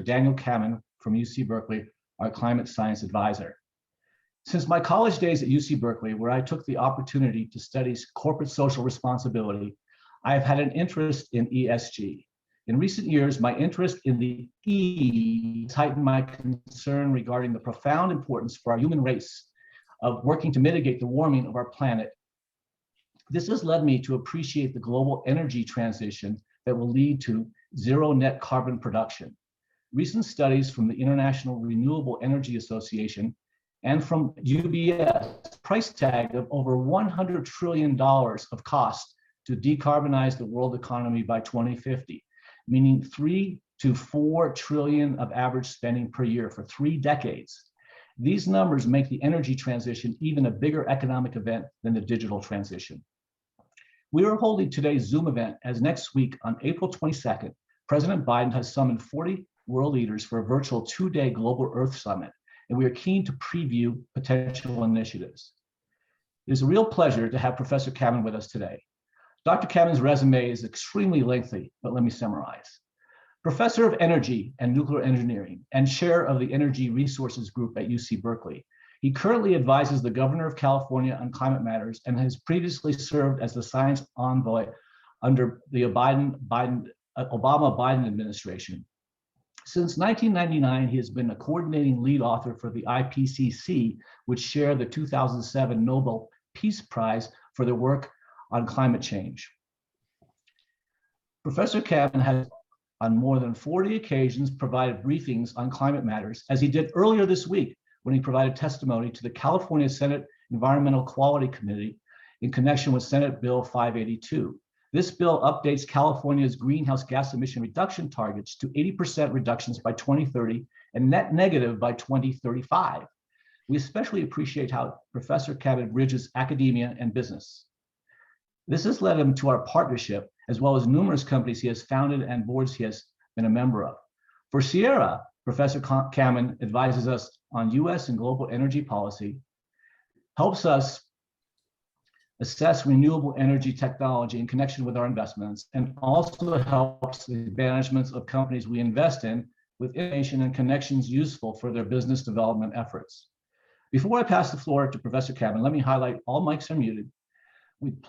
Daniel Kammen from UC Berkeley, our climate science advisor. Since my college days at UC Berkeley, where I took the opportunity to study corporate social responsibility, I have had an interest in ESG. In recent years, my interest in the E heightened my concern regarding the profound importance for our human race of working to mitigate the warming of our planet. This has led me to appreciate the global energy transition that will lead to zero net carbon production. Recent studies from the International Renewable Energy Association and from UBS price tag of over $100 trillion of cost to decarbonize the world economy by 2050, meaning 3 to 4 trillion of average spending per year for 3 decades. These numbers make the energy transition even a bigger economic event than the digital transition. We are holding today's Zoom event as next week on April 22nd, President Biden has summoned 40 world leaders for a virtual 2-day Global Earth Summit, and we are keen to preview potential initiatives. It is a real pleasure to have Professor Kammen with us today. Dr. Kammen's resume is extremely lengthy, but let me summarize. Professor of Energy and Nuclear Engineering and chair of the Energy Resources Group at UC Berkeley. He currently advises the governor of California on climate matters and has previously served as the science envoy under the Obama-Biden administration. Since 1999, he has been a coordinating lead author for the IPCC, which shared the 2007 Nobel Peace Prize for their work on climate change. Professor Kammen has on more than 40 occasions provided briefings on climate matters, as he did earlier this week when he provided testimony to the California Senate Environmental Quality Committee in connection with Senate Bill 582. This bill updates California's greenhouse gas emission reduction targets to 80% reductions by 2030 and net negative by 2035. We especially appreciate how Professor Kammen bridges academia and business. This has led him to our partnership, as well as numerous companies he has founded and boards he has been a member of. For Sierra, Professor Kammen advises us on US and global energy policy, helps us assess renewable energy technology in connection with our investments, and also helps the managements of companies we invest in with information and connections useful for their business development efforts. Before I pass the floor to Professor Kammen, let me highlight all mics are muted.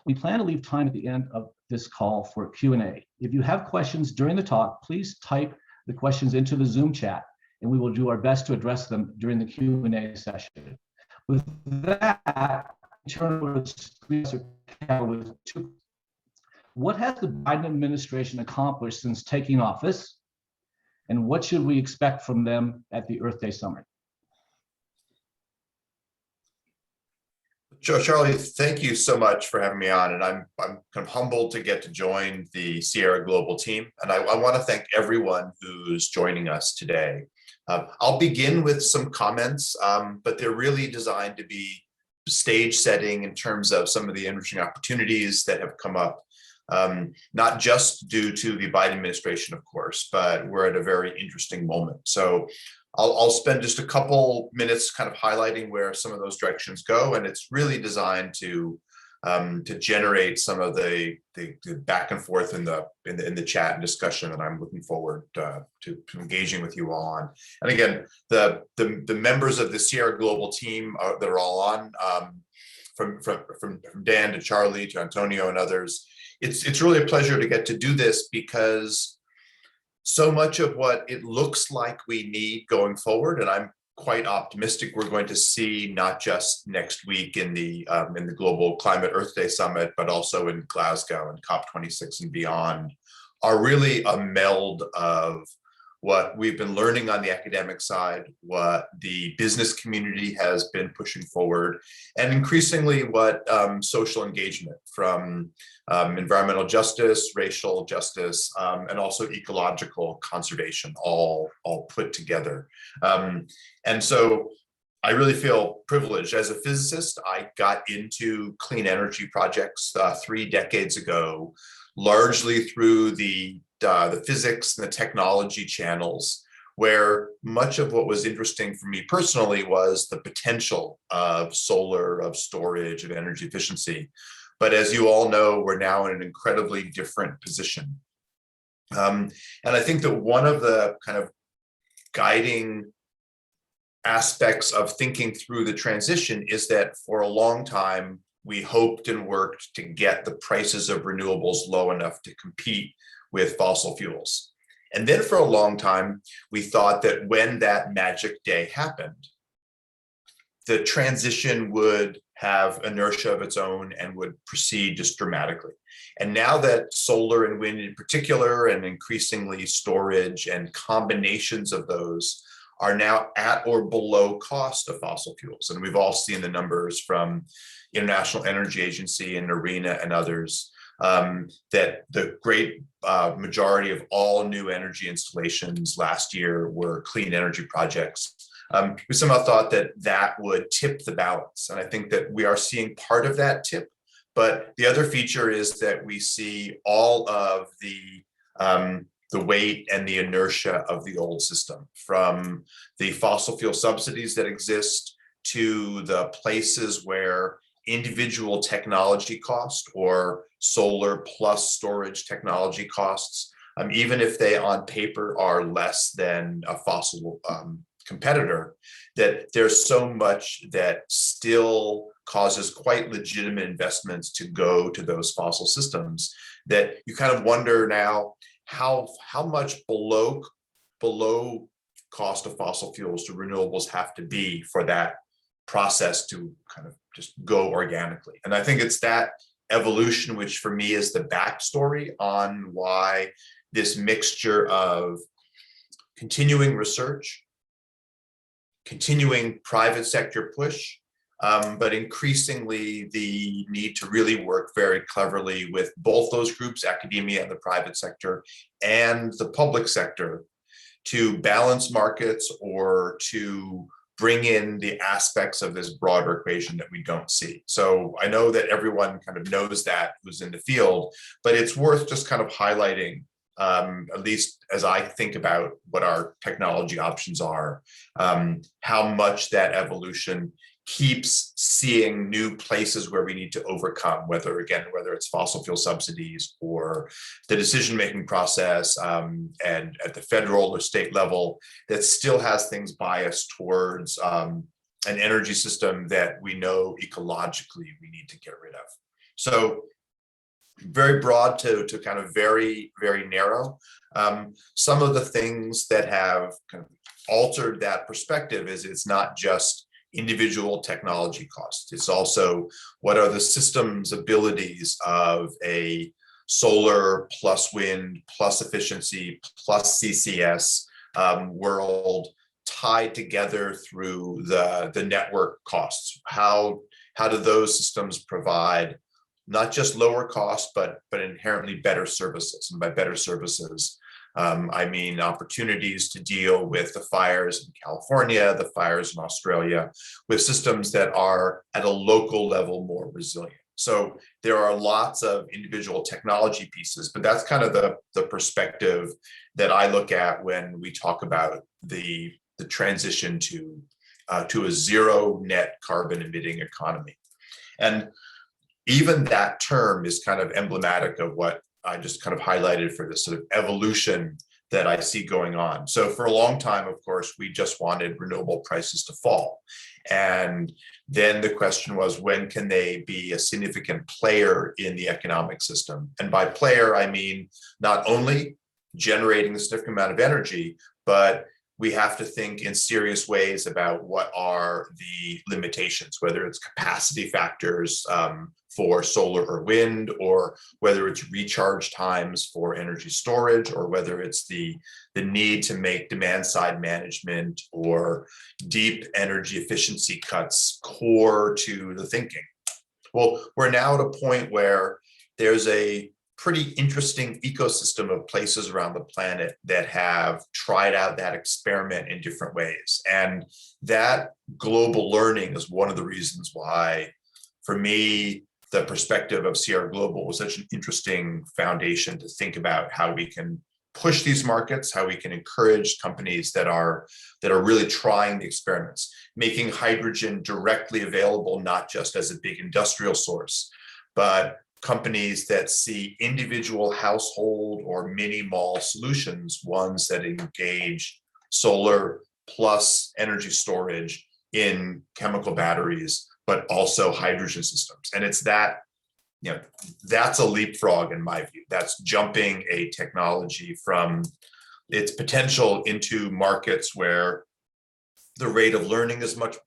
We plan to leave time at the end of this call for Q&A. If you have questions during the talk, please type the questions into the Zoom chat, and we will do our best to address them during the Q&A session. With that, turn over to Professor Kammen. What has the Biden administration accomplished since taking office, and what should we expect from them at the Earth Day Summit? Joe, Charlie, thank you so much for having me on, and I'm kind of humbled to get to join the Sierra Global team, and I want to thank everyone who's joining us today. I'll begin with some comments, but they're really designed to be stage setting in terms of some of the interesting opportunities that have come up, not just due to the Biden administration, of course, but we're at a very interesting moment. So I'll spend just a couple minutes kind of highlighting where some of those directions go, and it's really designed to generate some of the back and forth in the chat and discussion that I'm looking forward to engaging with you all on. And again, the members of the Sierra Global team that are all on, from Dan to Charlie to Antonio and others, it's really a pleasure to get to do this, because so much of what it looks like we need going forward, and I'm quite optimistic we're going to see not just next week in the Global Climate Earth Day Summit, but also in Glasgow and COP26 and beyond, are really a meld of what we've been learning on the academic side, what the business community has been pushing forward, and increasingly what social engagement from environmental justice, racial justice, and also ecological conservation all put together. And so I really feel privileged. As a physicist, I got into clean energy projects 3 decades ago, largely through the physics and the technology channels, where much of what was interesting for me personally was the potential of solar, of storage, of energy efficiency. But as you all know, we're now in an incredibly different position. And I think that one of the kind of guiding aspects of thinking through the transition is that for a long time, we hoped and worked to get the prices of renewables low enough to compete with fossil fuels. And then for a long time, we thought that when that magic day happened, the transition would have inertia of its own and would proceed just dramatically. And now that solar and wind in particular, and increasingly storage and combinations of those are now at or below cost of fossil fuels. And we've all seen the numbers from International Energy Agency and IRENA and others, that the great majority of all new energy installations last year were clean energy projects. We somehow thought that that would tip the balance. And I think that we are seeing part of that tip. But the other feature is that we see all of the weight and the inertia of the old system, from the fossil fuel subsidies that exist to the places where individual technology cost or solar plus storage technology costs, even if they on paper are less than a fossil competitor, that there's so much that still causes quite legitimate investments to go to those fossil systems that you kind of wonder now how much below cost of fossil fuels do renewables have to be for that process to kind of just go organically. And I think it's that evolution, which for me is the backstory on why this mixture of continuing research, continuing private sector push, but increasingly the need to really work very cleverly with both those groups, academia and the private sector, and the public sector, to balance markets or to bring in the aspects of this broader equation that we don't see. So I know that everyone kind of knows that who's in the field, but it's worth just kind of highlighting, at least as I think about what our technology options are, how much that evolution keeps seeing new places where we need to overcome, whether it's fossil fuel subsidies or the decision-making process, and at the federal or state level, that still has things biased towards an energy system that we know ecologically we need to get rid of. So very broad to kind of very, very narrow. Some of the things that have kind of altered that perspective is it's not just individual technology costs. It's also what are the systems abilities of a solar plus wind plus efficiency plus CCS world tied together through the network costs. How do those systems provide not just lower cost, but inherently better services? And by better services, I mean opportunities to deal with the fires in California, the fires in Australia, with systems that are at a local level more resilient. So there are lots of individual technology pieces, but that's kind of the perspective that I look at when we talk about the transition to a zero net carbon emitting economy. And even that term is kind of emblematic of what I just kind of highlighted for this sort of evolution that I see going on. So for a long time, of course, we just wanted renewable prices to fall. And then the question was, when can they be a significant player in the economic system? And by player, I mean not only generating a significant amount of energy, but we have to think in serious ways about what are the limitations, whether it's capacity factors for solar or wind, or whether it's recharge times for energy storage, or whether it's the need to make demand side management or deep energy efficiency cuts core to the thinking. Well, we're now at a point where there's a pretty interesting ecosystem of places around the planet that have tried out that experiment in different ways. And that global learning is one of the reasons why, for me, the perspective of Sierra Global was such an interesting foundation to think about how we can push these markets, how we can encourage companies that are really trying the experiments, making hydrogen directly available, not just as a big industrial source, but companies that see individual household or mini mall solutions, ones that engage solar plus energy storage in chemical batteries, but also hydrogen systems. And it's that, that's a leapfrog in my view. That's jumping a technology from its potential into markets where the rate of learning is much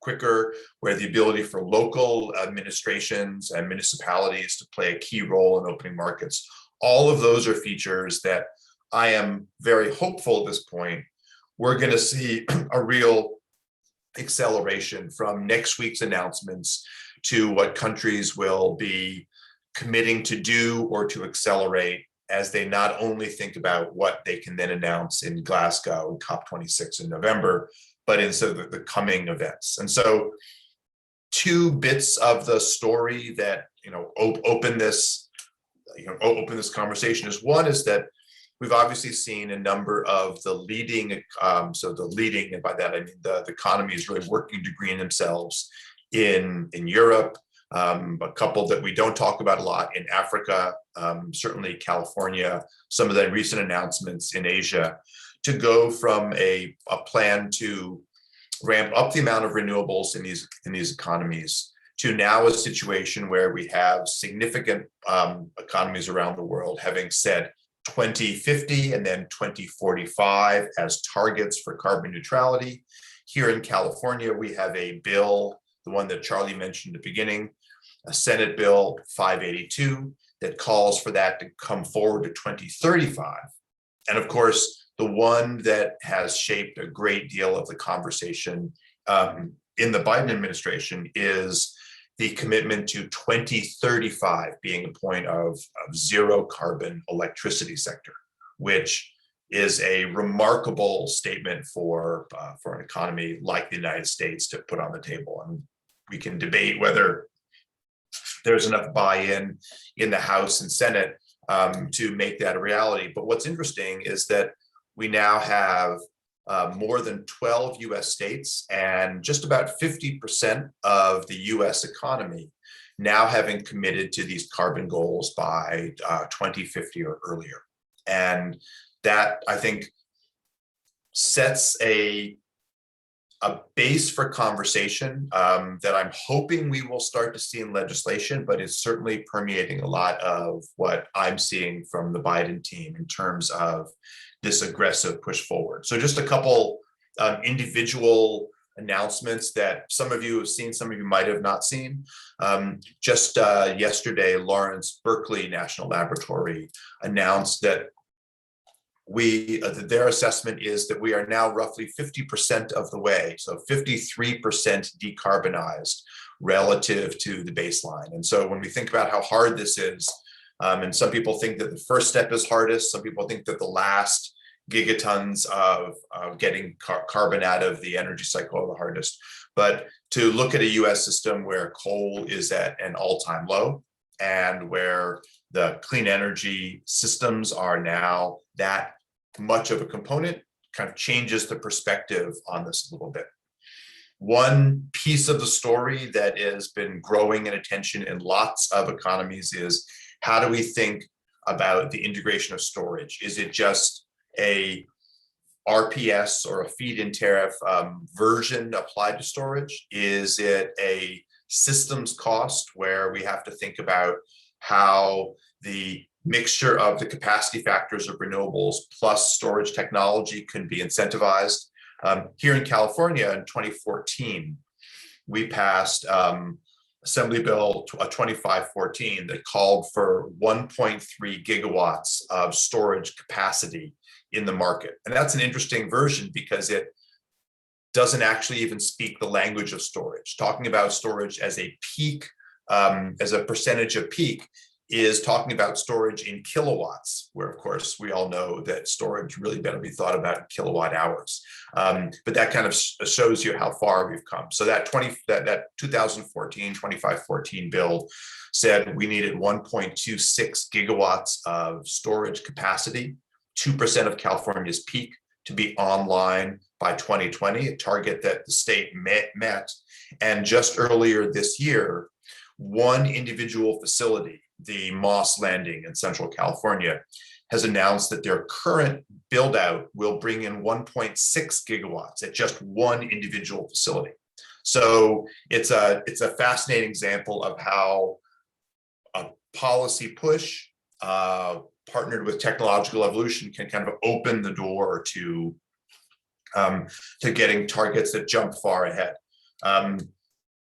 quicker, where the ability for local administrations and municipalities to play a key role in opening markets. All of those are features that I am very hopeful at this point we're going to see a real acceleration from next week's announcements to what countries will be committing to do or to accelerate as they not only think about what they can then announce in Glasgow and COP26 in November, but in sort of the coming events. And so two bits of the story that open this conversation is, one is that we've obviously seen a number of the leading, and by that I mean the economies really working to green themselves in Europe, a couple that we don't talk about a lot in Africa, certainly California, some of the recent announcements in Asia, to go from a plan to ramp up the amount of renewables in these economies to now a situation where we have significant economies around the world having set 2050 and then 2045 as targets for carbon neutrality. Here in California, we have a bill, the one that Charlie mentioned at the beginning, a Senate Bill 582 that calls for that to come forward to 2035. And of course, the one that has shaped a great deal of the conversation in the Biden administration is the commitment to 2035 being a point of zero carbon electricity sector, which is a remarkable statement for an economy like the United States to put on the table. And we can debate whether there's enough buy-in in the House and Senate to make that a reality. But what's interesting is that we now have more than 12 US states and just about 50% of the US economy now having committed to these carbon goals by 2050 or earlier. And that, I think, sets a base for conversation that I'm hoping we will start to see in legislation, but it's certainly permeating a lot of what I'm seeing from the Biden team in terms of this aggressive push forward. So just a couple individual announcements that some of you have seen, some of you might have not seen. Just yesterday, Lawrence Berkeley National Laboratory announced that their assessment is that we are now roughly 50% of the way, so 53% decarbonized relative to the baseline. And so when we think about how hard this is, and some people think that the first step is hardest, some people think that the last gigatons of getting carbon out of the energy cycle are the hardest. But to look at a US system where coal is at an all-time low and where the clean energy systems are now that much of a component kind of changes the perspective on this a little bit. One piece of the story that has been growing in attention in lots of economies is how do we think about the integration of storage? Is it just a RPS or a feed-in tariff version applied to storage? Is it a systems cost where we have to think about how the mixture of the capacity factors of renewables plus storage technology can be incentivized? Here in California in 2014, we passed Assembly Bill 2514 that called for 1.3 gigawatts of storage capacity in the market. And that's an interesting version because it doesn't actually even speak the language of storage. Talking about storage as a peak, as a percentage of peak, is talking about storage in kilowatts, where of course we all know that storage really better be thought about in kilowatt hours. But that kind of shows you how far we've come. So that 2014, 2514 bill said we needed 1.26 gigawatts of storage capacity, 2% of California's peak, to be online by 2020, a target that the state met. And just earlier this year, one individual facility, the Moss Landing in Central California, has announced that their current build out will bring in 1.6 gigawatts at just one individual facility. So it's a fascinating example of how a policy push partnered with technological evolution can kind of open the door to getting targets that jump far ahead.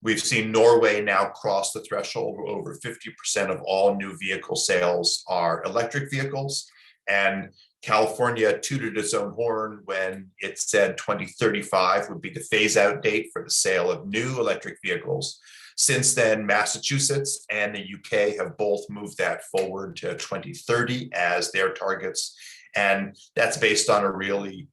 We've seen Norway now cross the threshold where over 50% of all new vehicle sales are electric vehicles. And California tooted its own horn when it said 2035 would be the phase out date for the sale of new electric vehicles. Since then, Massachusetts and the UK have both moved that forward to 2030 as their targets. And that's based on a really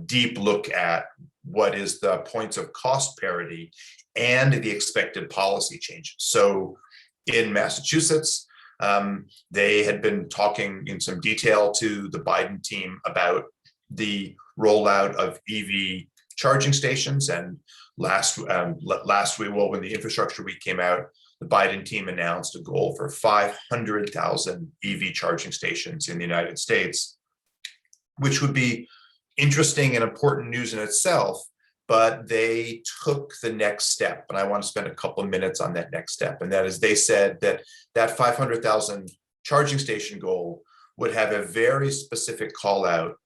deep look at what is the points of cost parity and the expected policy changes. So in Massachusetts, they had been talking in some detail to the Biden team about the rollout of EV charging stations. And last week, well, when the infrastructure week came out, the Biden team announced a goal for 500,000 EV charging stations in the United States, which would be interesting and important news in itself. But they took the next step, and I want to spend a couple of minutes on that next step. And that is, they said that that 500,000 charging station goal would have a very specific call out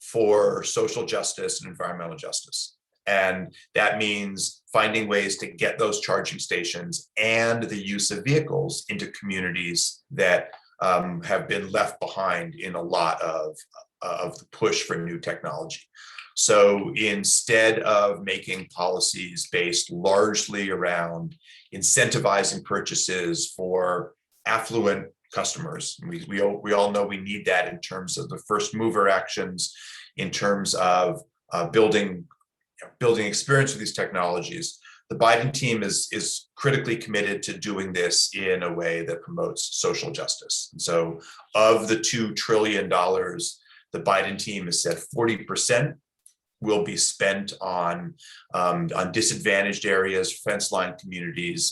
for social justice and environmental justice. And that means finding ways to get those charging stations and the use of vehicles into communities that have been left behind in a lot of the push for new technology. So instead of making policies based largely around incentivizing purchases for affluent customers, we all know we need that in terms of the first mover actions, in terms of building experience with these technologies. The Biden team is critically committed to doing this in a way that promotes social justice. And so of the $2 trillion, the Biden team has said 40% will be spent on disadvantaged areas, fence line communities,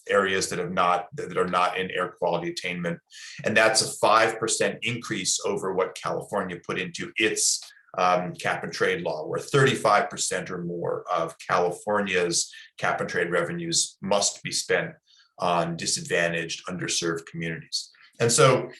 areas that are not in air quality attainment, and that's a 5% increase over what California put into its cap and trade law, where 35% or more of California's cap and trade revenues must be spent on disadvantaged, underserved communities. And so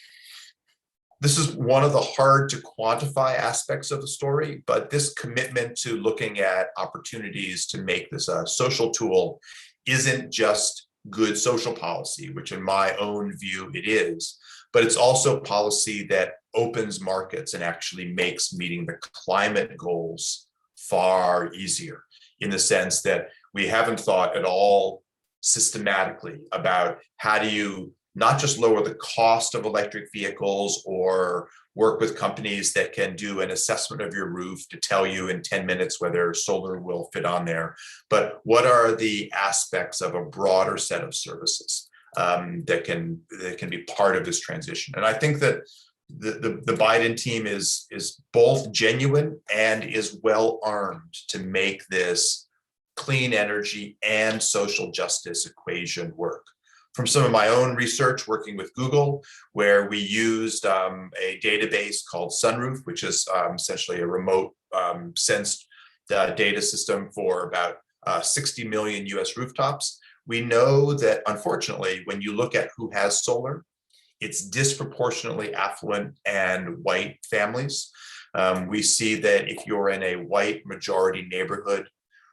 this is one of the hard to quantify aspects of the story, but this commitment to looking at opportunities to make this a social tool isn't just good social policy, which in my own view it is, but it's also policy that opens markets and actually makes meeting the climate goals far easier, in the sense that we haven't thought at all systematically about how do you not just lower the cost of electric vehicles or work with companies that can do an assessment of your roof to tell you in 10 minutes whether solar will fit on there, but what are the aspects of a broader set of services that can be part of this transition. And I think that the Biden team is both genuine and is well armed to make this clean energy and social justice equation work. From some of my own research working with Google, where we used a database called Sunroof, which is essentially a remote sensed data system for about 60 million US rooftops. We know that, unfortunately, when you look at who has solar, it's disproportionately affluent and white families. We see that if you're in a white majority neighborhood,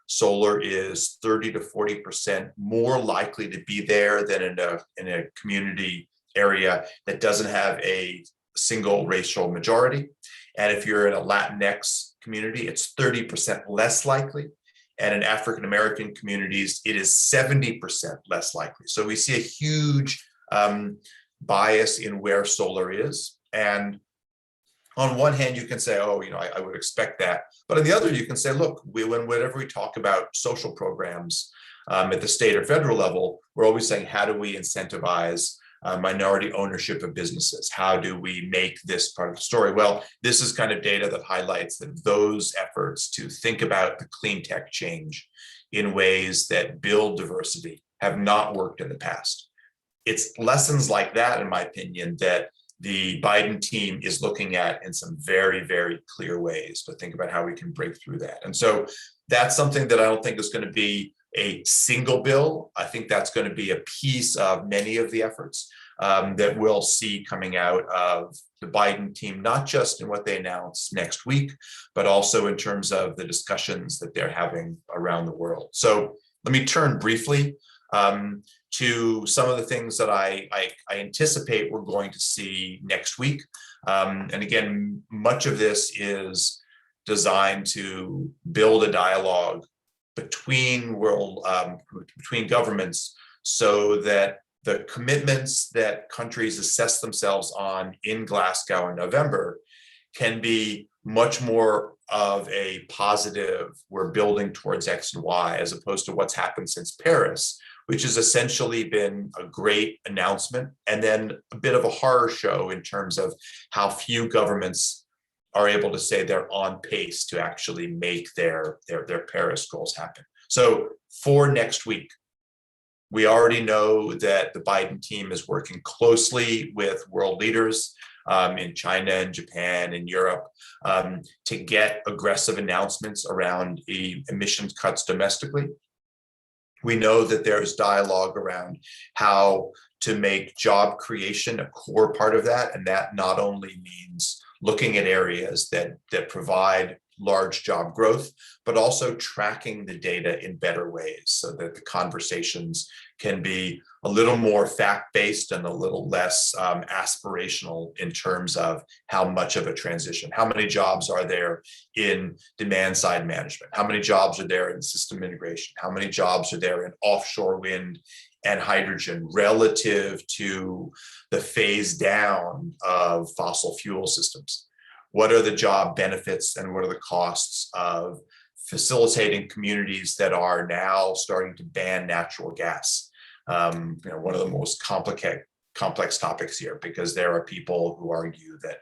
solar is 30 to 40% more likely to be there than in a community area that doesn't have a single racial majority. And if you're in a Latinx community, it's 30% less likely. And in African-American communities, it is 70% less likely. So we see a huge bias in where solar is. And on one hand, you can say, oh, I would expect that. But on the other, you can say, look, whenever we talk about social programs at the state or federal level, we're always saying, how do we incentivize minority ownership of businesses? How do we make this part of the story? Well, this is kind of data that highlights that those efforts to think about the clean tech change in ways that build diversity have not worked in the past. It's lessons like that, in my opinion, that the Biden team is looking at in some very, very clear ways to think about how we can break through that. And so that's something that I don't think is going to be a single bill. I think that's going to be a piece of many of the efforts that we'll see coming out of the Biden team, not just in what they announce next week, but also in terms of the discussions that they're having around the world. So let me turn briefly to some of the things that I anticipate we're going to see next week. And again, much of this is designed to build a dialogue between between governments, so that the commitments that countries assess themselves on in Glasgow in November can be much more of a positive, we're building towards X and Y, as opposed to what's happened since Paris, which has essentially been a great announcement and then a bit of a horror show in terms of how few governments are able to say they're on pace to actually make their Paris goals happen. So for next week, we already know that the Biden team is working closely with world leaders in China and Japan and Europe to get aggressive announcements around emissions cuts domestically. We know that there's dialogue around how to make job creation a core part of that. And that not only means looking at areas that provide large job growth, but also tracking the data in better ways so that the conversations can be a little more fact-based and a little less aspirational in terms of how much of a transition, how many jobs are there in demand side management, how many jobs are there in system integration, how many jobs are there in offshore wind and hydrogen relative to the phase down of fossil fuel systems. What are the job benefits and what are the costs of facilitating communities that are now starting to ban natural gas? One of the most complex topics here, because there are people who argue that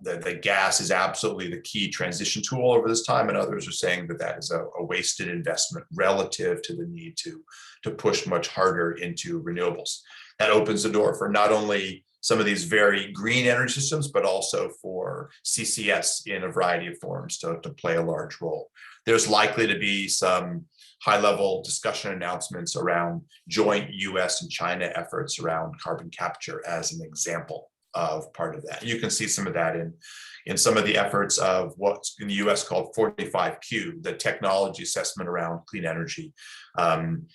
the gas is absolutely the key transition tool over this time, and others are saying that that is a wasted investment relative to the need to push much harder into renewables. That opens the door for not only some of these very green energy systems, but also for CCS in a variety of forms to play a large role. There's likely to be some high-level discussion announcements around joint US and China efforts around carbon capture as an example of part of that. You can see some of that in some of the efforts of what's in the US called 45Q, the technology assessment around clean energy,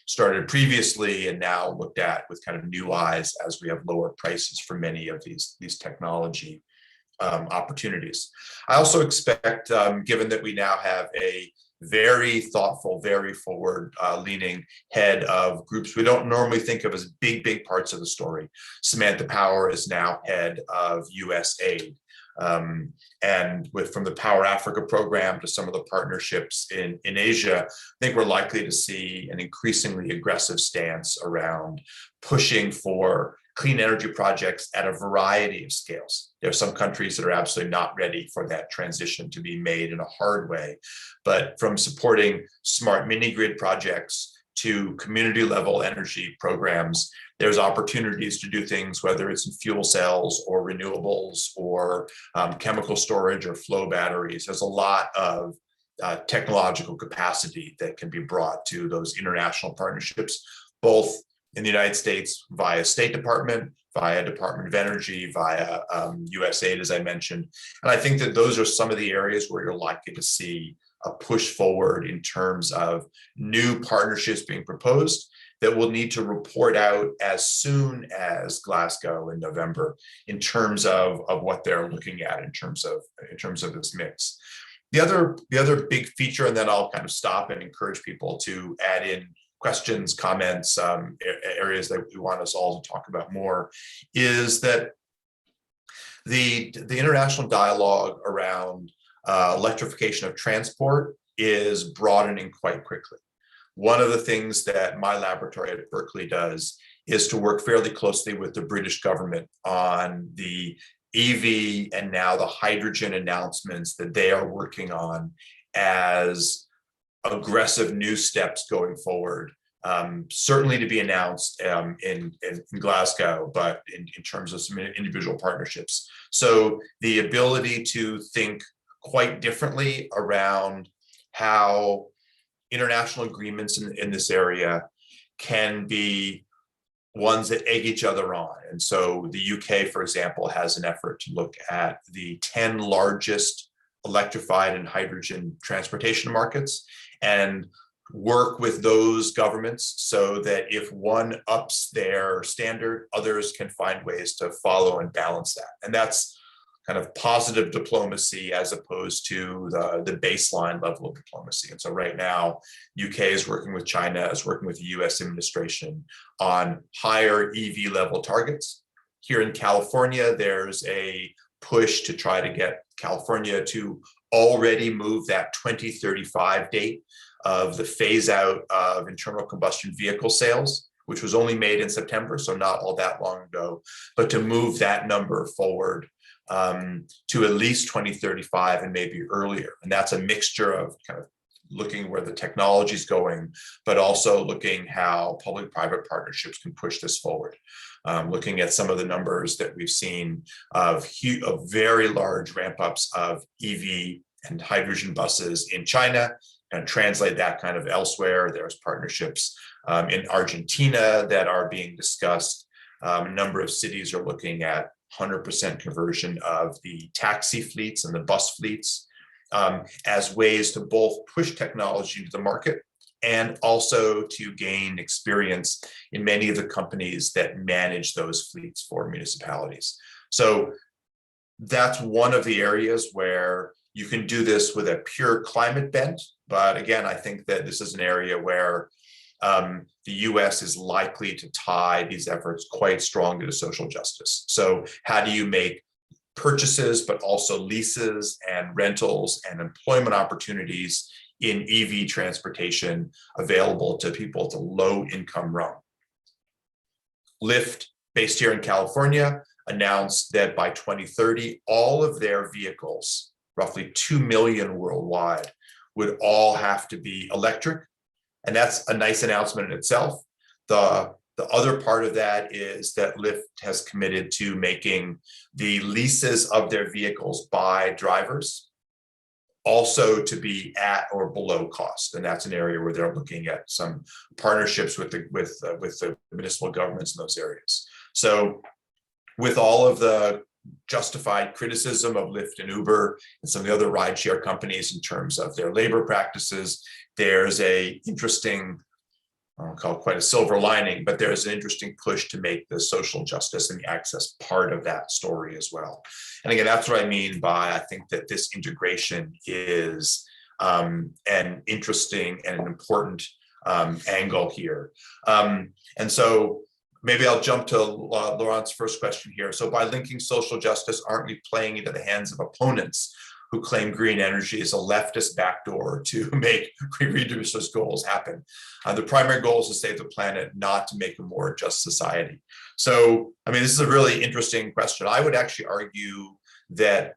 started previously and now looked at with kind of new eyes as we have lower prices for many of these technology opportunities. I also expect, given that we now have a very thoughtful, very forward-leaning head of groups we don't normally think of as big parts of the story. Samantha Power is now head of USAID. And from the Power Africa program to some of the partnerships in Asia, I think we're likely to see an increasingly aggressive stance around pushing for clean energy projects at a variety of scales. There are some countries that are absolutely not ready for that transition to be made in a hard way, but from supporting smart mini grid projects to community level energy programs, there's opportunities to do things, whether it's in fuel cells or renewables or chemical storage or flow batteries. There's a lot of technological capacity that can be brought to those international partnerships, both in the United States via State Department, via Department of Energy, via USAID, as I mentioned. And I think that those are some of the areas where you're likely to see a push forward in terms of new partnerships being proposed that will need to report out as soon as Glasgow in November in terms of what they're looking at in terms of this mix. The other big feature, and then I'll kind of stop and encourage people to add in questions, comments, areas that we want us all to talk about more, is that the international dialogue around electrification of transport is broadening quite quickly. One of the things that my laboratory at Berkeley does is to work fairly closely with the British government on the EV and now the hydrogen announcements that they are working on as aggressive new steps going forward certainly to be announced in Glasgow, but in terms of some individual partnerships. So the ability to think quite differently around how international agreements in this area can be ones that egg each other on. And so the UK, for example, has an effort to look at the 10 largest electrified and hydrogen transportation markets and work with those governments so that if one ups their standard, others can find ways to follow and balance that. And that's kind of positive diplomacy as opposed to the baseline level of diplomacy. And so right now, UK is working with China, is working with the US administration on higher EV level targets. Here in California, there's a push to try to get California to already move that 2035 date of the phase out of internal combustion vehicle sales, which was only made in September, so not all that long ago, but to move that number forward to at least 2035 and maybe earlier. And that's a mixture of kind of looking where the technology is going, but also looking how public-private partnerships can push this forward. Looking at some of the numbers that we've seen of very large ramp-ups of EV and hydrogen buses in China, and translate that kind of elsewhere. There's partnerships in Argentina that are being discussed. A number of cities are looking at 100% conversion of the taxi fleets and the bus fleets as ways to both push technology into the market and also to gain experience in many of the companies that manage those fleets for municipalities. So that's one of the areas where you can do this with a pure climate bent. But again, I think that this is an area where the US is likely to tie these efforts quite strongly to social justice. So how do you make purchases, but also leases and rentals and employment opportunities in EV transportation available to people at the low income rung? Lyft, based here in California, announced that by 2030, all of their vehicles, roughly 2 million worldwide, would all have to be electric. And that's a nice announcement in itself. The other part of that is that Lyft has committed to making the leases of their vehicles by drivers also to be at or below cost. And that's an area where they're looking at some partnerships with the municipal governments in those areas. So with all of the justified criticism of Lyft and Uber and some of the other rideshare companies in terms of their labor practices, there's a interesting, I don't call it quite a silver lining, but there's an interesting push to make the social justice and the access part of that story as well. And again, that's what I mean by, I think that this integration is an interesting and an important angle here. And so maybe I'll jump to Laurent's first question here. So by linking social justice, aren't we playing into the hands of opponents who claim green energy is a leftist backdoor to make reducers goals happen? The primary goal is to save the planet, not to make a more just society. So, I mean, this is a really interesting question. I would actually argue that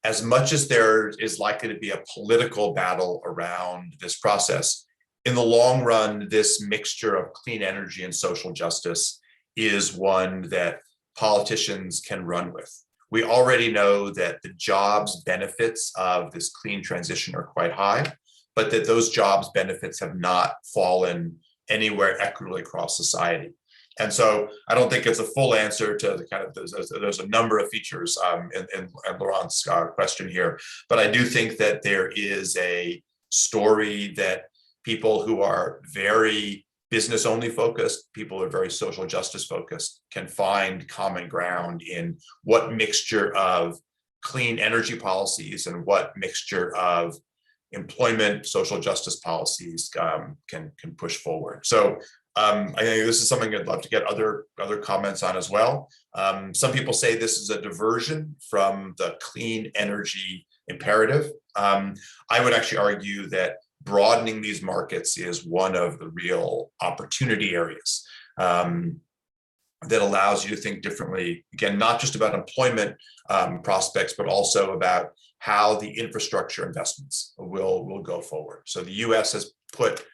as much as there is likely to be a political battle around this process, in the long run, this mixture of clean energy and social justice is one that politicians can run with. We already know that the jobs benefits of this clean transition are quite high, but that those jobs benefits have not fallen anywhere equitably across society. And so I don't think it's a full answer to the kind of, there's a number of features in Laurent's question here, but I do think that there is a story that people who are very business only focused, people who are very social justice focused can find common ground in what mixture of clean energy policies and what mixture of employment, social justice policies can push forward. So I think this is something I'd love to get other comments on as well. Some people say this is a diversion from the clean energy imperative. I would actually argue that broadening these markets is one of the real opportunity areas that allows you to think differently. Again, not just about employment prospects, but also about how the infrastructure investments will go forward. So the U.S. has put,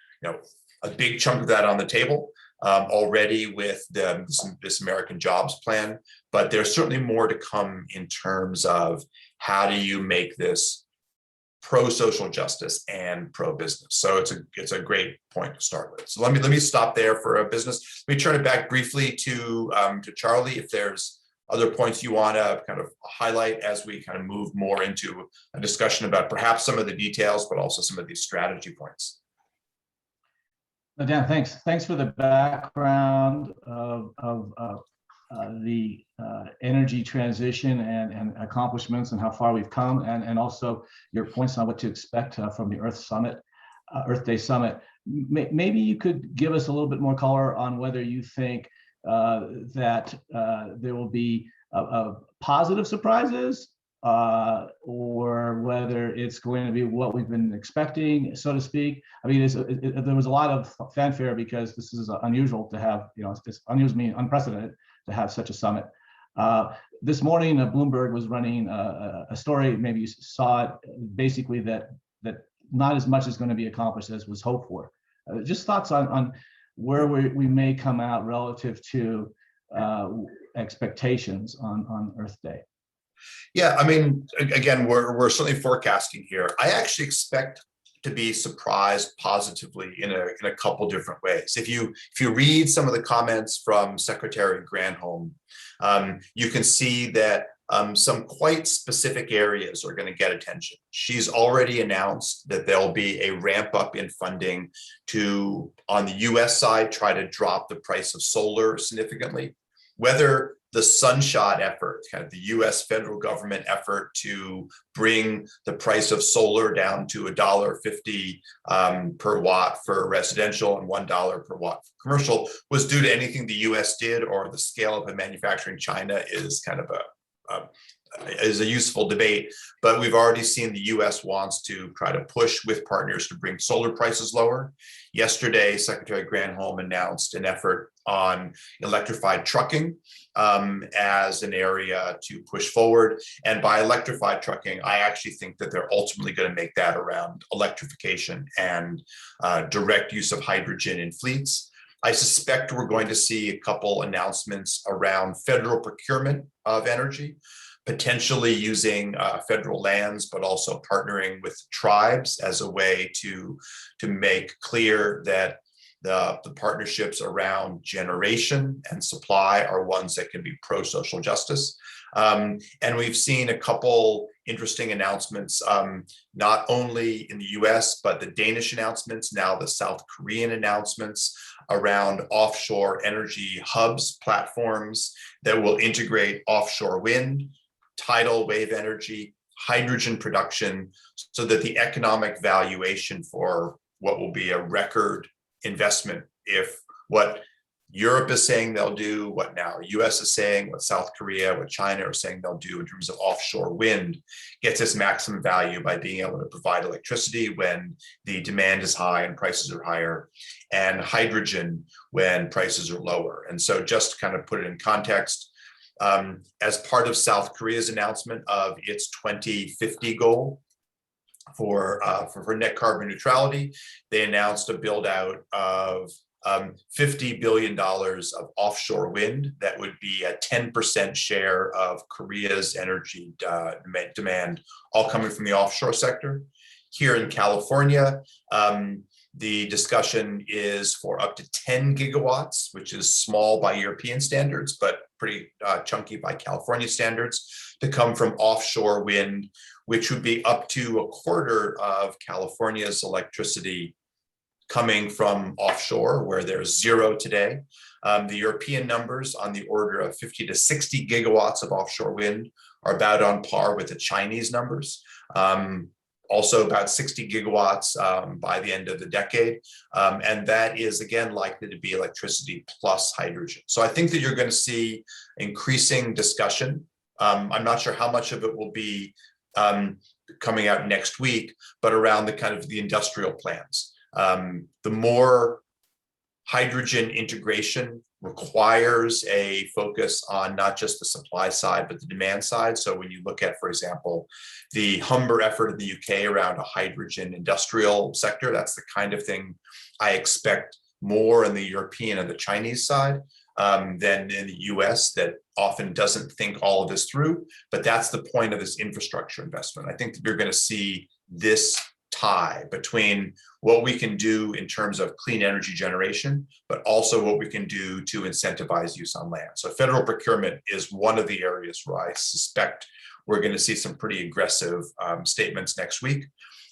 a big chunk of that on the table already with this American Jobs Plan, but there's certainly more to come in terms of how do you make this pro-social justice and pro-business. So it's a great point to start with. So let me stop there for a business. Let me turn it back briefly to Charlie, if there's other points you want to kind of highlight as we kind of move more into a discussion about perhaps some of the details, but also some of these strategy points. Dan, thanks. Thanks for the background of the energy transition and accomplishments and how far we've come, and also your points on what to expect from the Earth Day Summit. Maybe you could give us a little bit more color on whether you think that there will be positive surprises or whether it's going to be what we've been expecting, so to speak. I mean, there was a lot of fanfare because this is unusual to have, it's unusual, meaning unprecedented to have such a summit. This morning, Bloomberg was running a story, maybe you saw it, basically that not as much is going to be accomplished as was hoped for. Just thoughts on where we may come out relative to expectations on Earth Day. Yeah, I mean, again, we're certainly forecasting here. I actually expect to be surprised positively in a couple different ways. If you read some of the comments from Secretary Granholm, you can see that some quite specific areas are going to get attention. She's already announced that there'll be a ramp up in funding to, on the US side, try to drop the price of solar significantly. Whether the Sunshot effort, kind of the US federal government effort to bring the price of solar down to $1.50 per watt for residential and $1 per watt for commercial, was due to anything the US did, or the scale of the manufacturing China is kind of is a useful debate. But we've already seen the US wants to try to push with partners to bring solar prices lower. Yesterday, Secretary Granholm announced an effort on electrified trucking as an area to push forward. And by electrified trucking, I actually think that they're ultimately going to make that around electrification and direct use of hydrogen in fleets. I suspect we're going to see a couple announcements around federal procurement of energy, potentially using federal lands, but also partnering with tribes as a way to make clear that the partnerships around generation and supply are ones that can be pro-social justice. And we've seen a couple interesting announcements, not only in the US, but the Danish announcements, now the South Korean announcements around offshore energy hubs, platforms that will integrate offshore wind, tidal wave energy, hydrogen production, so that the economic valuation for what will be a record investment, if what Europe is saying they'll do, what now US is saying, what South Korea, what China are saying they'll do in terms of offshore wind, gets its maximum value by being able to provide electricity when the demand is high and prices are higher, and hydrogen when prices are lower. And so just to kind of put it in context, as part of South Korea's announcement of its 2050 goal for net carbon neutrality, they announced a build out of $50 billion of offshore wind that would be a 10% share of Korea's energy demand, all coming from the offshore sector. Here in California, the discussion is for up to 10 gigawatts, which is small by European standards, but pretty chunky by California standards, to come from offshore wind, which would be up to a quarter of California's electricity coming from offshore, where there's zero today. The European numbers on the order of 50 to 60 gigawatts of offshore wind are about on par with the Chinese numbers. Also about 60 gigawatts by the end of the decade. And that is, again, likely to be electricity plus hydrogen. So I think that you're going to see increasing discussion. I'm not sure how much of it will be coming out next week, but around the kind of the industrial plans. The more hydrogen integration requires a focus on not just the supply side, but the demand side. So when you look at, for example, the Humber effort in the UK around a hydrogen industrial sector, that's the kind of thing I expect more in the European and the Chinese side than in the US, that often doesn't think all of this through. But that's the point of this infrastructure investment. I think that you're going to see this tie between what we can do in terms of clean energy generation, but also what we can do to incentivize use on land. So federal procurement is one of the areas where I suspect we're going to see some pretty aggressive statements next week.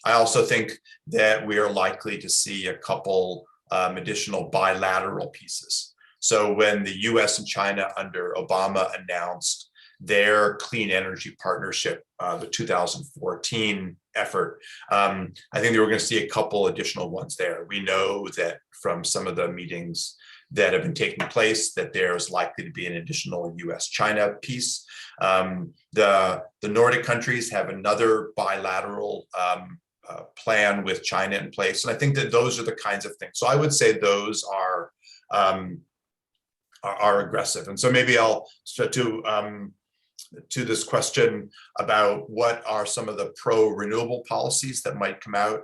I also think that we are likely to see a couple additional bilateral pieces. So when the US and China under Obama announced their clean energy partnership, the 2014 effort, I think we're going to see a couple additional ones there. We know that from some of the meetings that have been taking place that there's likely to be an additional US-China piece. The Nordic countries have another bilateral plan with China in place. And I think that those are the kinds of things. So I would say those are aggressive. And so maybe I'll start to this question about what are some of the pro-renewable policies that might come out.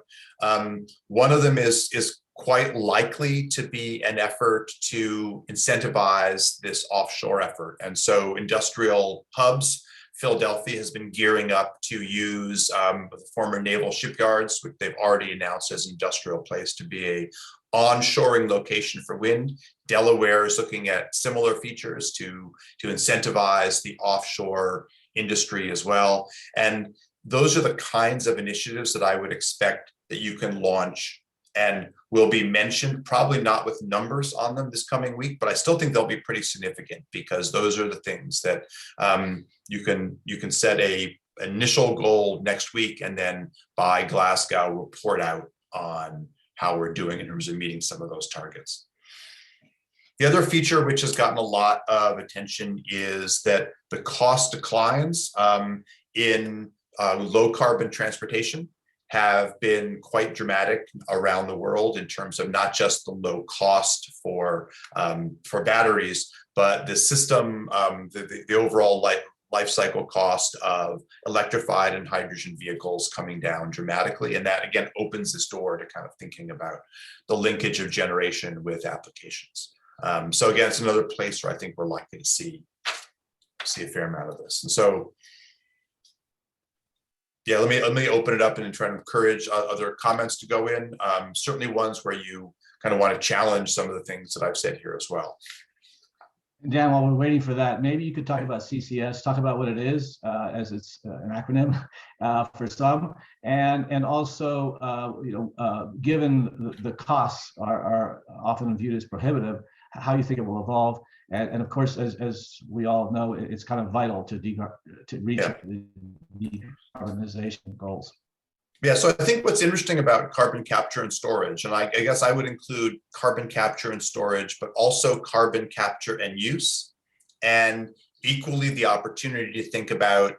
One of them is quite likely to be an effort to incentivize this offshore effort. And so industrial hubs, Philadelphia has been gearing up to use the former naval shipyards, which they've already announced as an industrial place to be a onshoring location for wind. Delaware is looking at similar features to incentivize the offshore industry as well. And those are the kinds of initiatives that I would expect that you can launch and will be mentioned, probably not with numbers on them this coming week, but I still think they'll be pretty significant, because those are the things that you can set a initial goal next week, and then by Glasgow report out on how we're doing in terms of meeting some of those targets. The other feature which has gotten a lot of attention is that the cost declines in low carbon transportation have been quite dramatic around the world in terms of not just the low cost for batteries, but the system, the overall life cycle cost of electrified and hydrogen vehicles coming down dramatically. And that again opens this door to kind of thinking about the linkage of generation with applications. So again, it's another place where I think we're likely to see a fair amount of this. And so, yeah, let me open it up and try to encourage other comments to go in. Certainly ones where you kind of want to challenge some of the things that I've said here as well. Dan, while we're waiting for that, maybe you could talk about CCS, talk about what it is, as it's an acronym for some, and also, given the costs are often viewed as prohibitive, how you think it will evolve. And of course, as we all know, it's kind of vital to reach the decarbonization goals. Yeah, so I think what's interesting about carbon capture and storage, and I guess I would include carbon capture and storage, but also carbon capture and use, and equally the opportunity to think about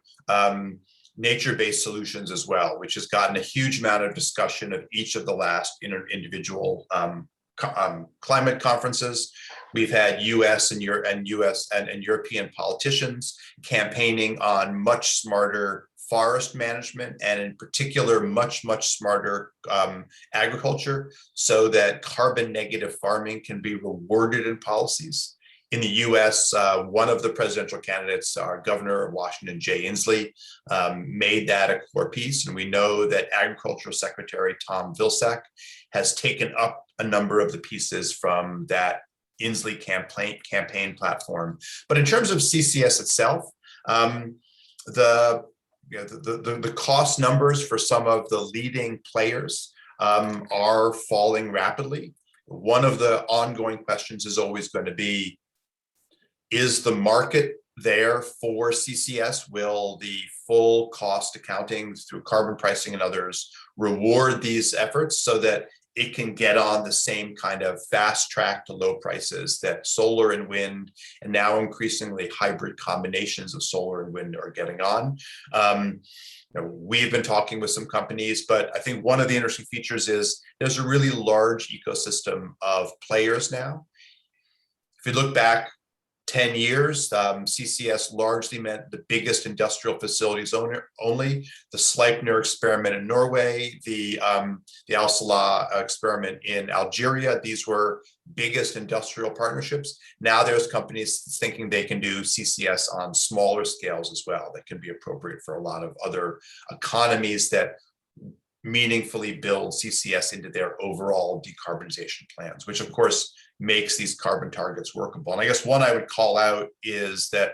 nature-based solutions as well, which has gotten a huge amount of discussion of each of the last individual climate conferences. We've had US and European politicians campaigning on much smarter forest management, and in particular, much smarter agriculture, so that carbon negative farming can be rewarded in policies. In the US, one of the presidential candidates, our governor of Washington, Jay Inslee, made that a core piece. And we know that Agricultural Secretary Tom Vilsack has taken up a number of the pieces from that Inslee campaign platform. But in terms of CCS itself, the cost numbers for some of the leading players are falling rapidly. One of the ongoing questions is always going to be, is the market there for CCS? Will the full cost accounting through carbon pricing and others reward these efforts so that it can get on the same kind of fast track to low prices that solar and wind, and now increasingly hybrid combinations of solar and wind, are getting on? We've been talking with some companies, but I think one of the interesting features is there's a really large ecosystem of players now. If you look back 10 years, CCS largely meant the biggest industrial facilities only. The Sleipner experiment in Norway, the Al Salah experiment in Algeria, these were biggest industrial partnerships. Now there's companies thinking they can do CCS on smaller scales as well, that can be appropriate for a lot of other economies that meaningfully build CCS into their overall decarbonization plans, which of course makes these carbon targets workable. And I guess one I would call out is that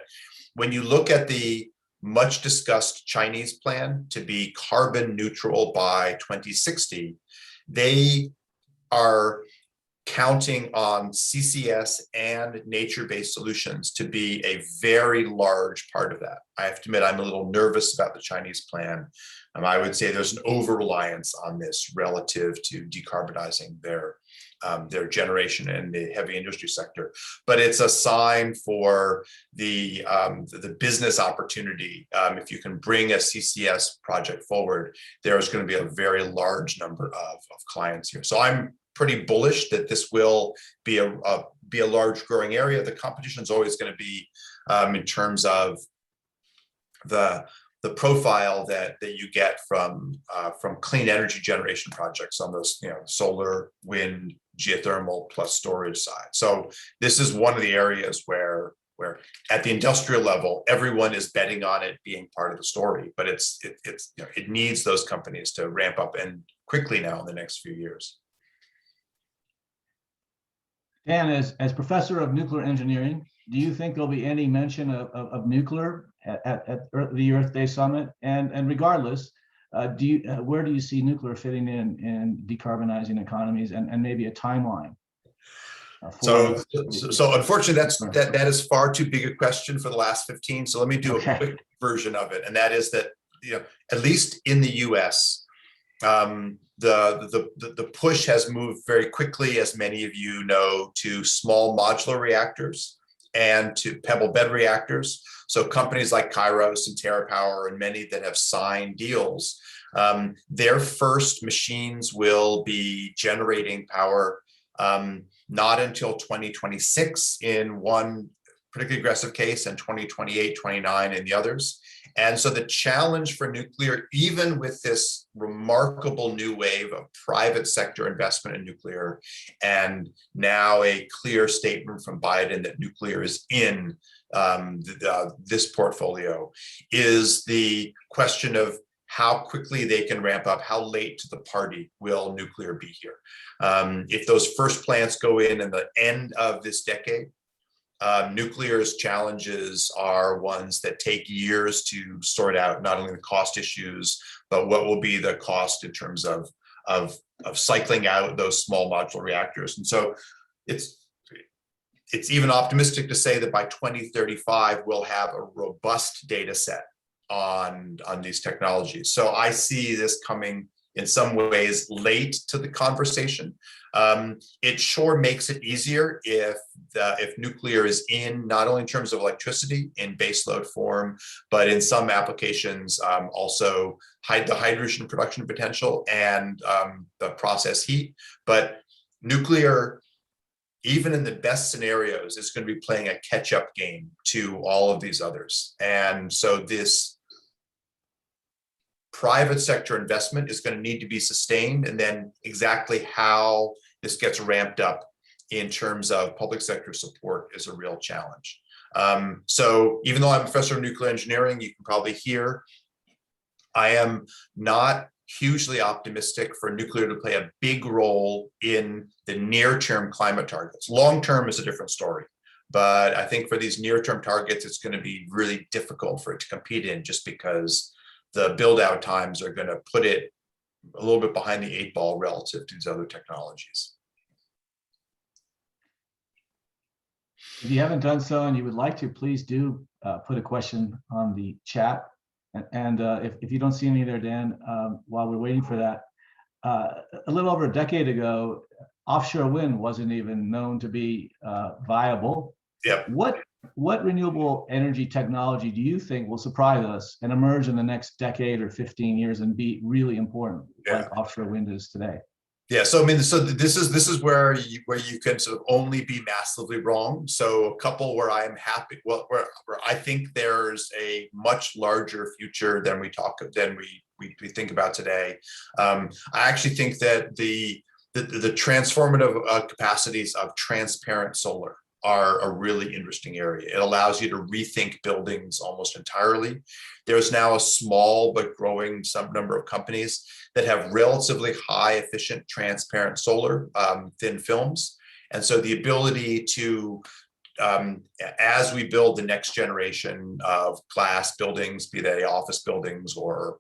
when you look at the much discussed Chinese plan to be carbon neutral by 2060, they are counting on CCS and nature-based solutions to be a very large part of that. I have to admit, I'm a little nervous about the Chinese plan. I would say there's an over-reliance on this relative to decarbonizing their generation in the heavy industry sector, but it's a sign for the business opportunity. If you can bring a CCS project forward, there's going to be a very large number of clients here. So I'm pretty bullish that this will be a large growing area. The competition is always going to be in terms of the profile that you get from clean energy generation projects on those, solar, wind, geothermal plus storage side. So this is one of the areas where at the industrial level, everyone is betting on it being part of the story, but it needs those companies to ramp up and quickly now in the next few years. Dan, as professor of nuclear engineering, do you think there'll be any mention of nuclear at the Earth Day Summit? And regardless, where do you see nuclear fitting in decarbonizing economies and maybe a timeline? So unfortunately, that is far too big a question for the last 15. So let me do a quick version of it, and that is that at least in the U.S. The push has moved very quickly, as many of you know, to small modular reactors and to pebble bed reactors. So companies like Kairos and TerraPower and many that have signed deals, their first machines will be generating power not until 2026 in one particularly aggressive case, and 2028, 29 in the others. And so the challenge for nuclear, even with this remarkable new wave of private sector investment in nuclear, and now a clear statement from Biden that nuclear is in this portfolio, is the question of how quickly they can ramp up, how late to the party will nuclear be here. If those first plants go in the end of this decade, nuclear's challenges are ones that take years to sort out, not only the cost issues, but what will be the cost in terms of cycling out those small modular reactors. And so it's even optimistic to say that by 2035, we'll have a robust data set on these technologies. So I see this coming in some ways late to the conversation. It sure makes it easier if nuclear is in, not only in terms of electricity in baseload form, but in some applications also the hydrogen production potential and the process heat. But nuclear, even in the best scenarios, is going to be playing a catch-up game to all of these others. And so this private sector investment is going to need to be sustained, and then exactly how this gets ramped up in terms of public sector support is a real challenge. So even though I'm a professor of nuclear engineering, you can probably hear, I am not hugely optimistic for nuclear to play a big role in the near-term climate targets. Long-term is a different story, but I think for these near-term targets, it's going to be really difficult for it to compete in, just because the build-out times are going to put it a little bit behind the 8 ball relative to these other technologies. If you haven't done so and you would like to, please do put a question on the chat. And if you don't see any there, Dan, while we're waiting for that, a little over a decade ago, offshore wind wasn't even known to be viable. Yep. What renewable energy technology do you think will surprise us and emerge in the next decade or 15 years and be really important, like offshore wind is today? Yeah, so I mean, so this is where you can sort of only be massively wrong. So a couple where I'm happy, well, where I think there's a much larger future than we think about today. I actually think that the transformative capacities of transparent solar are a really interesting area. It allows you to rethink buildings almost entirely. There's now a small but growing some number of companies that have relatively high efficient transparent solar thin films. And so the ability to, as we build the next generation of glass buildings, be they office buildings or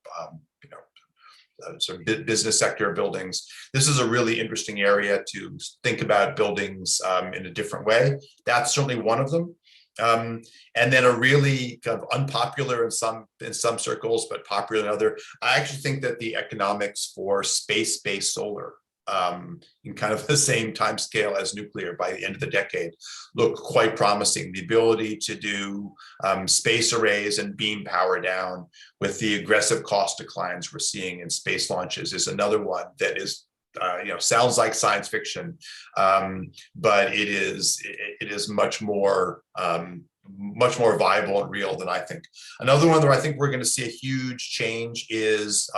sort of business sector buildings, this is a really interesting area to think about buildings in a different way. That's certainly one of them. And then a really kind of unpopular in some circles, but popular in other. I actually think that the economics for space-based solar in kind of the same time scale as nuclear by the end of the decade look quite promising. The ability to do space arrays and beam power down with the aggressive cost declines we're seeing in space launches is another one that is sounds like science fiction, but it is much more viable and real than I think. Another one where I think we're going to see a huge change is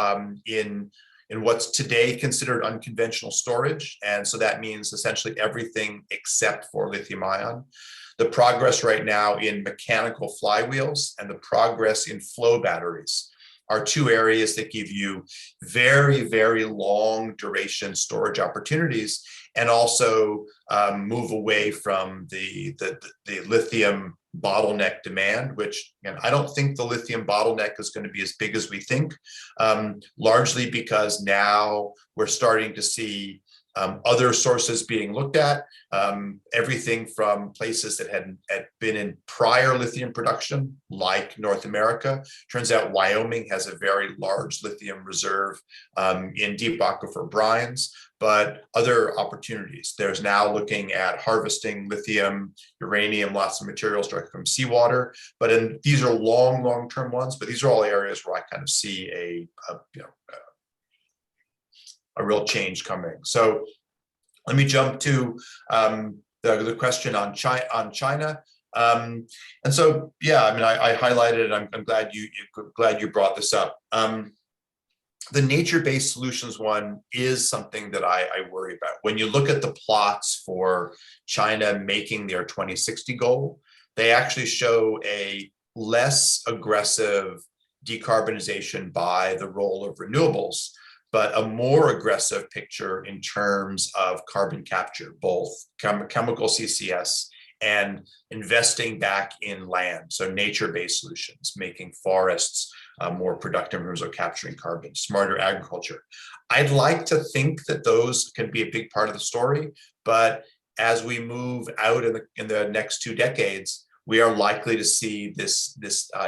in what's today considered unconventional storage, and so that means essentially everything except for lithium ion. The progress right now in mechanical flywheels and the progress in flow batteries are two areas that give you very, very long duration storage opportunities, and also move away from the lithium bottleneck demand, which I don't think the lithium bottleneck is going to be as big as we think, largely because now we're starting to see other sources being looked at, everything from places that had been in prior lithium production, like North America. Turns out Wyoming has a very large lithium reserve in deep aquifer brines, but other opportunities. There's now looking at harvesting lithium, uranium, lots of materials directly from seawater. But these are long-term ones, but these are all areas where I kind of see a real change coming. So let me jump to the question on China. And so, yeah, I mean, I highlighted it. I'm glad you brought this up. The nature-based solutions one is something that I worry about. When you look at the plots for China making their 2060 goal, they actually show a less aggressive decarbonization by the role of renewables, but a more aggressive picture in terms of carbon capture, both chemical CCS and investing back in land. So nature-based solutions, making forests more productive in terms of capturing carbon, smarter agriculture. I'd like to think that those can be a big part of the story, but as we move out in the next 2 decades, we are likely to see this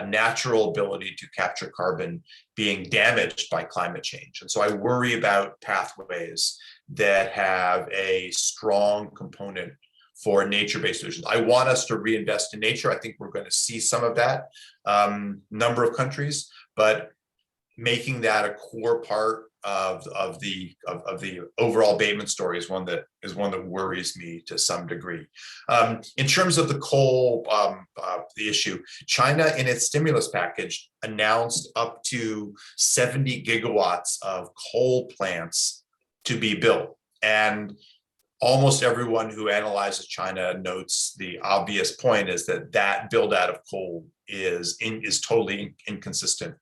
natural ability to capture carbon being damaged by climate change. And so I worry about pathways that have a strong component for nature-based solutions. I want us to reinvest in nature. I think we're going to see some of that, number of countries, but making that a core part of the overall abatement story is one that worries me to some degree. In terms of the coal, the issue, China in its stimulus package announced up to 70 gigawatts of coal plants to be built, and almost everyone who analyzes China notes the obvious point is that build out of coal is totally inconsistent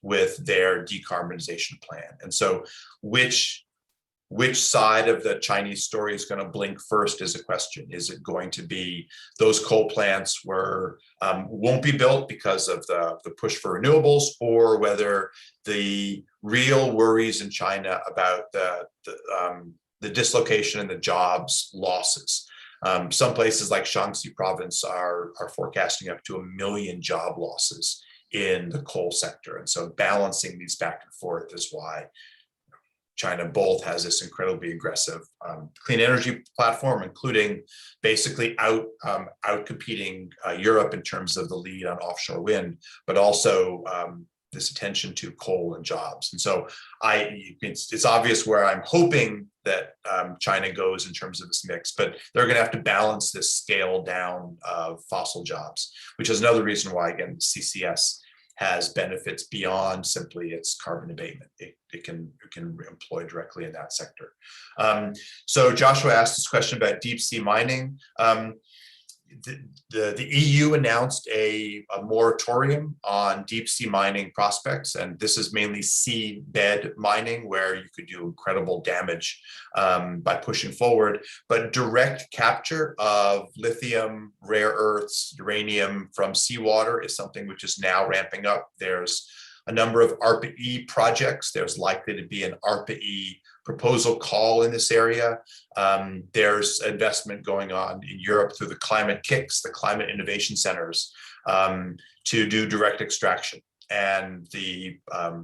with their decarbonization plan. And so which side of the Chinese story is going to blink first is a question. Is it going to be those coal plants won't be built because of the push for renewables, or whether the real worries in China about the dislocation and the jobs losses? Some places like Shaanxi province are forecasting up to 1 million job losses in the coal sector. And so balancing these back and forth is why China both has this incredibly aggressive clean energy platform, including basically outcompeting Europe in terms of the lead on offshore wind, but also this attention to coal and jobs. And so it's obvious where I'm hoping that China goes in terms of this mix, but they're going to have to balance this scale down of fossil jobs, which is another reason why, again, CCS has benefits beyond simply its carbon abatement. It can employ directly in that sector. So Joshua asked this question about deep sea mining. The EU announced a moratorium on deep sea mining prospects, and this is mainly seabed mining where you could do incredible damage by pushing forward. But direct capture of lithium, rare earths, uranium from seawater is something which is now ramping up. There's a number of ARPA-E projects. There's likely to be an ARPA-E proposal call in this area. There's investment going on in Europe through the Climate KICs, the Climate Innovation Centers, to do direct extraction. And the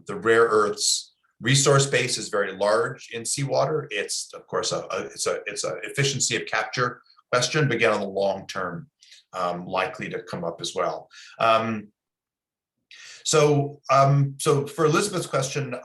rare earths resource base is very large in seawater. It's of course it's a efficiency of capture question, but again on the long term, likely to come up as well. So for Elizabeth's question,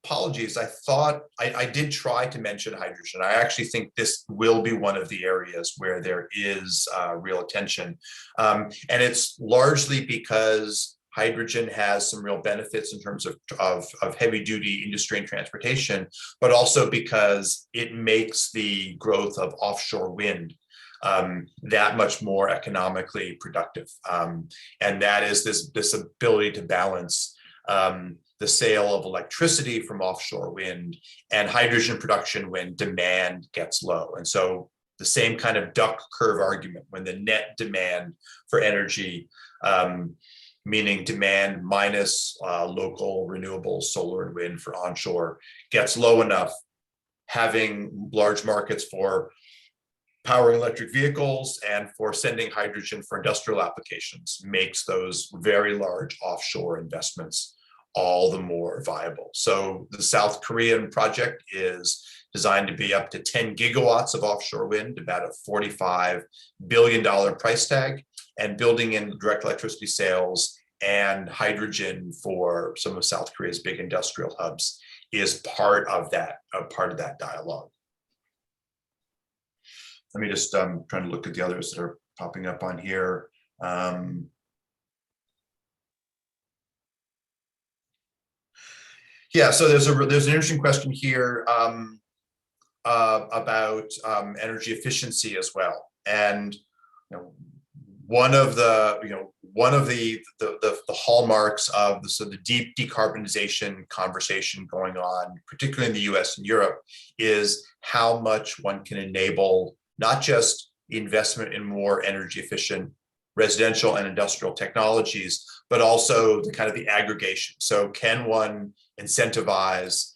apologies. I thought I did try to mention hydrogen. I actually think this will be one of the areas where there is real attention. And it's largely because hydrogen has some real benefits in terms of heavy duty industry and transportation, but also because it makes the growth of offshore wind that much more economically productive. And that is this ability to balance the sale of electricity from offshore wind and hydrogen production when demand gets low. And so the same kind of duck curve argument, when the net demand for energy, meaning demand minus local renewables, solar and wind for onshore, gets low enough, having large markets for powering electric vehicles and for sending hydrogen for industrial applications makes those very large offshore investments all the more viable. So the South Korean project is designed to be up to 10 gigawatts of offshore wind, about a $45 billion price tag, and building in direct electricity sales and hydrogen for some of South Korea's big industrial hubs is part of that dialogue. Let me just trying to look at the others that are popping up on here. Yeah, so there's an interesting question here about energy efficiency as well, and one of the hallmarks of the deep decarbonization conversation going on, particularly in the U.S. and Europe, is how much one can enable not just investment in more energy efficient residential and industrial technologies, but also the kind of the aggregation. So can one incentivize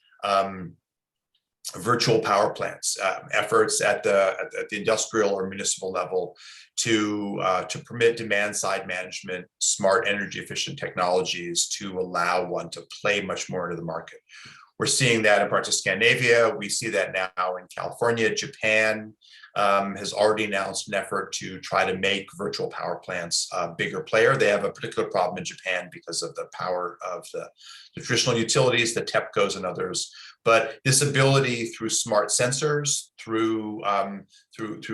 virtual power plants, efforts at the industrial or municipal level to permit demand side management, smart energy efficient technologies to allow one to play much more into the market. We're seeing that in parts of Scandinavia. We see that now in California. Japan has already announced an effort to try to make virtual power plants a bigger player. They have a particular problem in Japan because of the power of the traditional utilities, the TEPCOs and others. But this ability through smart sensors, through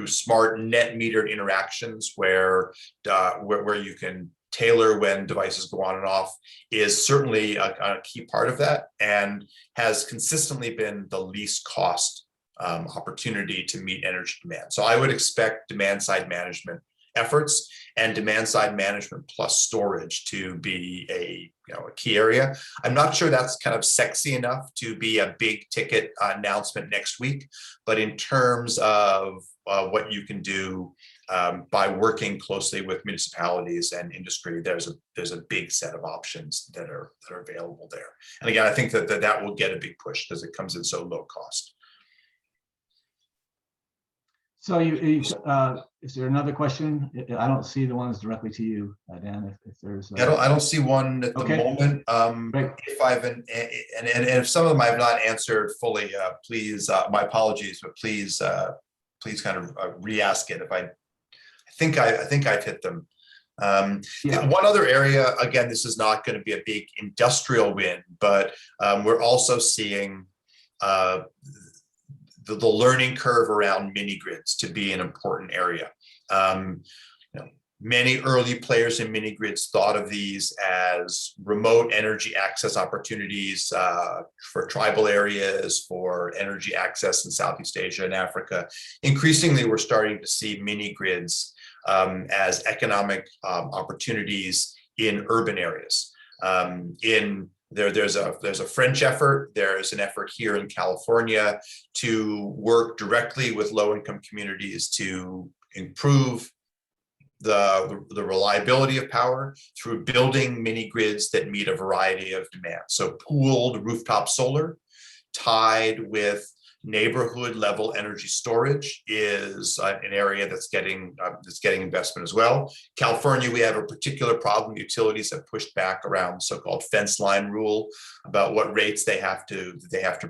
smart net metered interactions where you can tailor when devices go on and off, is certainly a key part of that, and has consistently been the least cost opportunity to meet energy demand. So I would expect demand side management efforts and demand side management plus storage to be a key area. I'm not sure that's kind of sexy enough to be a big ticket announcement next week, but in terms of what you can do by working closely with municipalities and industry, there's a big set of options that are available there. And again, I think that will get a big push because it comes in so low cost. So is there another question? I don't see the ones directly to you, Dan. If there's, I don't see one at the moment. Great. If I've and if some of them I've not answered fully, please, my apologies, but please kind of re-ask it. If I think I've hit them. Yeah. One other area, again, this is not going to be a big industrial win, but we're also seeing the learning curve around mini grids to be an important area. Many early players in mini grids thought of these as remote energy access opportunities for tribal areas, for energy access in Southeast Asia and Africa. Increasingly, we're starting to see mini grids as economic opportunities in urban areas. There's a French effort. There's an effort here in California to work directly with low-income communities to improve the reliability of power through building mini grids that meet a variety of demands. So pooled rooftop solar tied with neighborhood level energy storage is an area that's getting investment as well. California, we have a particular problem. Utilities have pushed back around so-called fence line rule about what rates they have to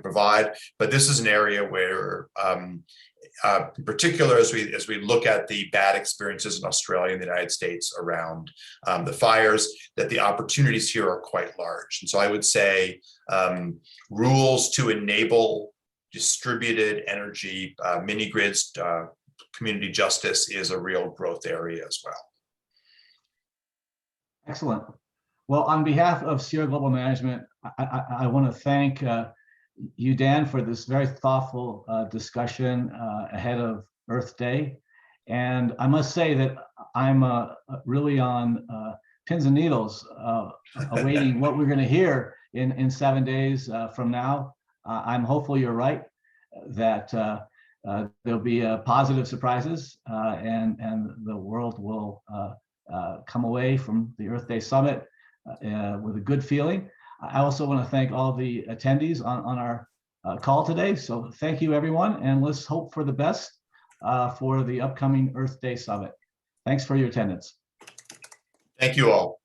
provide. But this is an area where in particular, as we look at the bad experiences in Australia and the United States around the fires, that the opportunities here are quite large. And so I would say rules to enable distributed energy, mini grids, community justice is a real growth area as well. Excellent. Well, on behalf of Sierra Global Management, I want to thank you, Dan, for this very thoughtful discussion ahead of Earth Day. And I must say that I'm really on pins and needles awaiting what we're going to hear in 7 days from now. I'm hopeful you're right, that there'll be positive surprises and the world will come away from the Earth Day Summit with a good feeling. I also want to thank all the attendees on our call today. So thank you, everyone, and let's hope for the best for the upcoming Earth Day Summit. Thanks for your attendance. Thank you all.